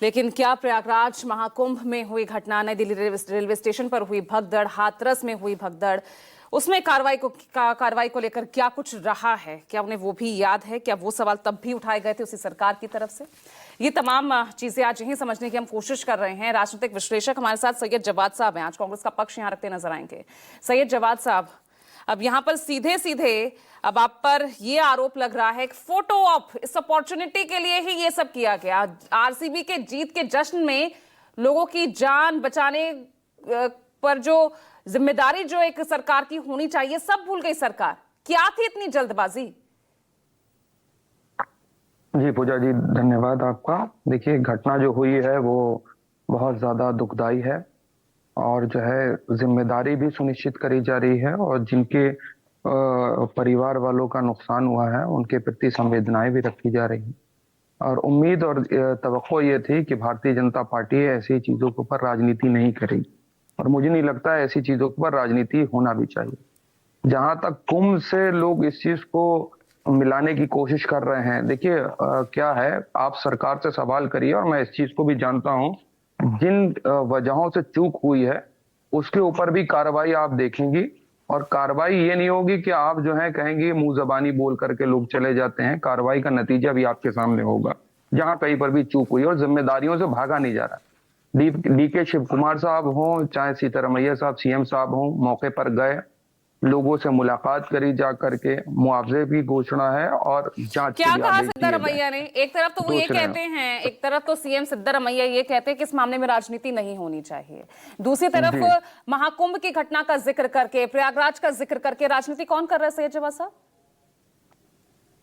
लेकिन क्या प्रयागराज महाकुंभ में हुई घटना, नई दिल्ली रेलवे स्टेशन पर हुई भगदड़, हाथरस में हुई भगदड़, उसमें कार्रवाई को लेकर क्या कुछ रहा है? क्या उन्हें वो भी याद है? क्या वो सवाल तब भी उठाए गए थे उसी सरकार की तरफ से? ये तमाम चीजें आज यही समझने की हम कोशिश कर रहे हैं। राजनीतिक विश्लेषक हमारे साथ सैयद जवाद साहब हैं, आज कांग्रेस का पक्ष यहाँ रखते नजर आएंगे। सैयद जवाद साहब, अब यहाँ पर सीधे सीधे अब आप पर ये आरोप लग रहा है कि फोटो ऑप, इस अपॉर्चुनिटी के लिए ही ये सब किया गया। आरसीबी के जीत के जश्न में लोगों की जान बचाने पर जो जिम्मेदारी जो एक सरकार की होनी चाहिए, सब भूल गई सरकार। क्या थी इतनी जल्दबाजी? जी पूजा जी, धन्यवाद आपका। देखिए, घटना जो हुई है वो बहुत ज्यादा दुखदाई है और जो है जिम्मेदारी भी सुनिश्चित करी जा रही है और जिनके परिवार वालों का नुकसान हुआ है उनके प्रति संवेदनाएं भी रखी जा रही हैं। और उम्मीद और तवक्को ये थी कि भारतीय जनता पार्टी ऐसी चीजों के ऊपर राजनीति नहीं करेगी और मुझे नहीं लगता ऐसी चीजों के ऊपर राजनीति होना भी चाहिए। जहां तक कुंभ से लोग इस चीज को मिलाने की कोशिश कर रहे हैं, देखिए क्या है, आप सरकार से सवाल करिए और मैं इस चीज को भी जानता हूं, जिन वजहों से चूक हुई है उसके ऊपर भी कार्रवाई आप देखेंगी और कार्रवाई ये नहीं होगी कि आप जो है कहेंगे मुंह जबानी बोल करके लोग चले जाते हैं। कार्रवाई का नतीजा भी आपके सामने होगा। जहां कहीं पर भी चूक हुई और जिम्मेदारियों से भागा नहीं जा रहा। डी के शिव कुमार साहब हों, चाहे सीतारमैया साहब सीएम साहब हों, मौके पर गए, लोगों से मुलाकात करी जा करके, मुआवजे की घोषणा है और जांच। क्या कहा सिद्धारमैया ने? एक तरफ तो वो ये कहते हैं, एक तरफ तो सीएम सिद्धारमैया ये कहते हैं कि इस मामले में राजनीति नहीं होनी चाहिए, दूसरी तरफ महाकुंभ की घटना का जिक्र करके, प्रयागराज का जिक्र करके राजनीति कौन कर रहा है सैयद जवाद साहब?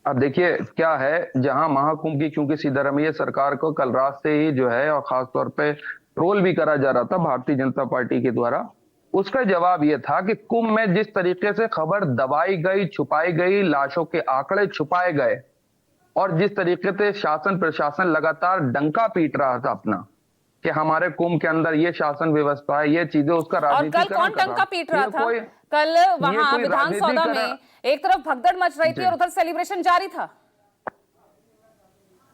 अब देखिए क्या है, जहां महाकुंभ की, क्योंकि सिद्धारमैया सरकार को कल रात से ही जो है और खासतौर पे ट्रोल भी करा जा रहा था भारतीय जनता पार्टी के द्वारा, उसका जवाब यह था कि कुंभ में जिस तरीके से खबर दबाई गई, छुपाई गई, लाशों के आंकड़े छुपाए गए और जिस तरीके से शासन प्रशासन लगातार डंका पीट रहा था अपना कि हमारे कुंभ के अंदर ये शासन व्यवस्था है, ये चीजें, उसका राजनीतिकरण। और कल कौन डंका पीट रहा था? कल वहां विधानसौधा में एक तरफ भगदड़ मच रही थी और उधर सेलिब्रेशन जारी था।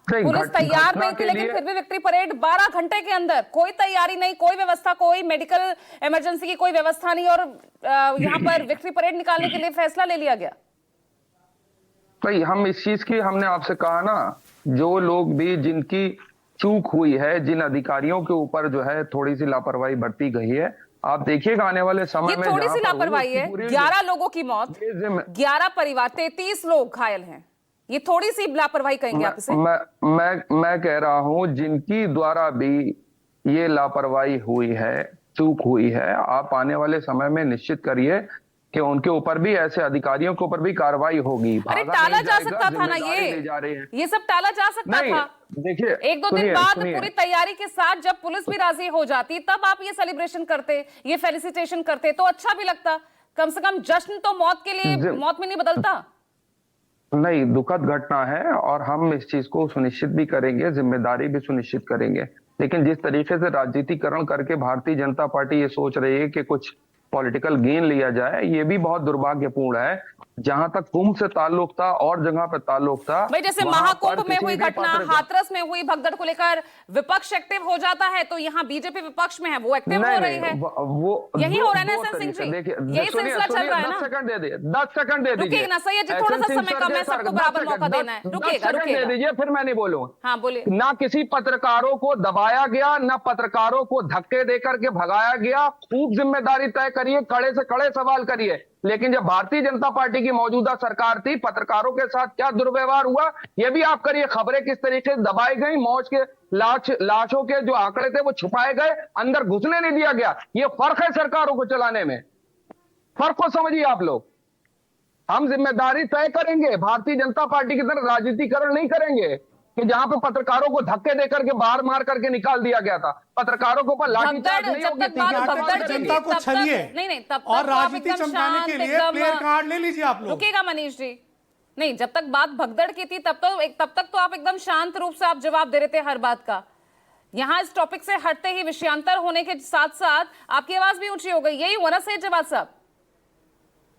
पुलिस तैयार नहीं थी, लेकिन फिर भी विक्ट्री परेड 12 घंटे के अंदर, कोई तैयारी नहीं, कोई व्यवस्था, कोई मेडिकल इमरजेंसी की कोई व्यवस्था नहीं और यहाँ पर विक्ट्री परेड निकालने के लिए फैसला ले लिया गया। भाई हम इस चीज की, हमने आपसे कहा ना, जो लोग भी जिनकी चूक हुई है, जिन अधिकारियों के ऊपर जो है थोड़ी सी लापरवाही बरती गई है, आप देखिएगा आने वाले समय में थोड़ी सी लापरवाही है। 11 लोगों की मौत, 11 परिवार, 33 लोग घायल हैं, ये थोड़ी सी लापरवाही कहेंगे आप इसे? मैं कह रहा हूं जिनकी द्वारा भी ये लापरवाही हुई है, चूक हुई है, आप आने वाले समय में निश्चित करिए कि उनके ऊपर भी, ऐसे अधिकारियों के ऊपर भी कार्रवाई होगी। अरे टाला जा सकता था ना, ये सब टाला जा सकता था। देखिए, एक दो दिन बाद पूरी तैयारी के साथ जब पुलिस भी राजी हो जाती, तब आप ये सेलिब्रेशन करते, ये फेलिसिटेशन करते तो अच्छा भी लगता। कम से कम जश्न तो मौत के लिए, मौत में नहीं बदलता। नहीं, दुखद घटना है और हम इस चीज को सुनिश्चित भी करेंगे, जिम्मेदारी भी सुनिश्चित करेंगे। लेकिन जिस तरीके से राजनीतिकरण करके भारतीय जनता पार्टी ये सोच रही है कि कुछ पॉलिटिकल गेन लिया जाए, ये भी बहुत दुर्भाग्यपूर्ण है। जहां तक कुंभ से ताल्लुक था और जगह पर ताल्लुक था, भाई जैसे महाकुंभ में हुई घटना, हाथरस में हुई भगदड़ को लेकर विपक्ष एक्टिव हो जाता है, तो यहाँ बीजेपी विपक्ष में है, वो एक्टिव हो रही है। वो यही हो रहा है ना सिंह जी, यही सिलसिला चल रहा है ना। 10 सेकंड दे दीजिए, 10 सेकंड दे दीजिए। रुकिएगा ना सैयद जी, थोड़ा सा समय कम है, सबको बराबर मौका देना है। रुकिएगा दे दीजिए, फिर मैं नहीं बोलूंगा। हाँ बोलिए। ना किसी पत्रकारों को दबाया गया, ना पत्रकारों को धक्के देकर के भगाया गया। खूब जिम्मेदारी तय करिए, कड़े से कड़े सवाल करिए। लेकिन जब भारतीय जनता पार्टी की मौजूदा सरकार थी, पत्रकारों के साथ क्या दुर्व्यवहार हुआ ये भी आप करिए। खबरें किस तरीके से दबाई गई, मौत के लाशों के जो आंकड़े थे वो छुपाए गए, अंदर घुसने नहीं दिया गया। ये फर्क है सरकारों को चलाने में, फर्क को समझिए आप लोग। हम जिम्मेदारी तय करेंगे, भारतीय जनता पार्टी की तरह राजनीतिकरण नहीं करेंगे कि जहां पे पत्रकारों को धक्के देकर के बाहर मार करके निकाल दिया गया था। पत्रकारों को पर लाठीचार्ज नहीं होगी, जनता को छलिए और राजनीति चमकाने के लिए प्लेयर कार्ड ले लीजिए आप लोग। रुकिएगा मनीष जी, नहीं, जब तक बात भगदड़ की थी तब तक तो आप एकदम शांत रूप से आप जवाब दे रहे थे हर बात का। यहाँ इस टॉपिक से हटते ही विषयांतर होने के साथ साथ आपकी आवाज भी ऊंची हो गई, यही हुआ ना सैयद जवाद साहब?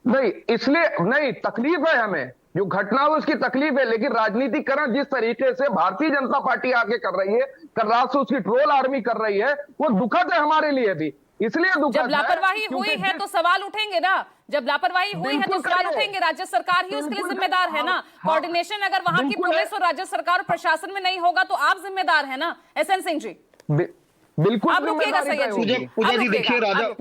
नहीं, इसलिए नहीं, तकलीफ है हमें, जो घटना हुई उसकी तकलीफ है, लेकिन राजनीतिकरण जिस तरीके से भारतीय जनता पार्टी आगे कर रही है, कर रात से उसकी ट्रोल आर्मी कर रही है, वो दुखद है हमारे लिए भी। इसलिए दुखद जब लापरवाही हुई है तो सवाल उठेंगे ना, जब लापरवाही हुई है तो सवाल उठेंगे। राज्य सरकार ही उसके लिए जिम्मेदार है ना। कोऑर्डिनेशन अगर वहां की पुलिस और राज्य सरकार और प्रशासन में नहीं होगा तो आप जिम्मेदार है ना। एसएन सिंह जी बिल्कुल आप रुकिएगा सैयद जी, पूजा जी देखिए, राजा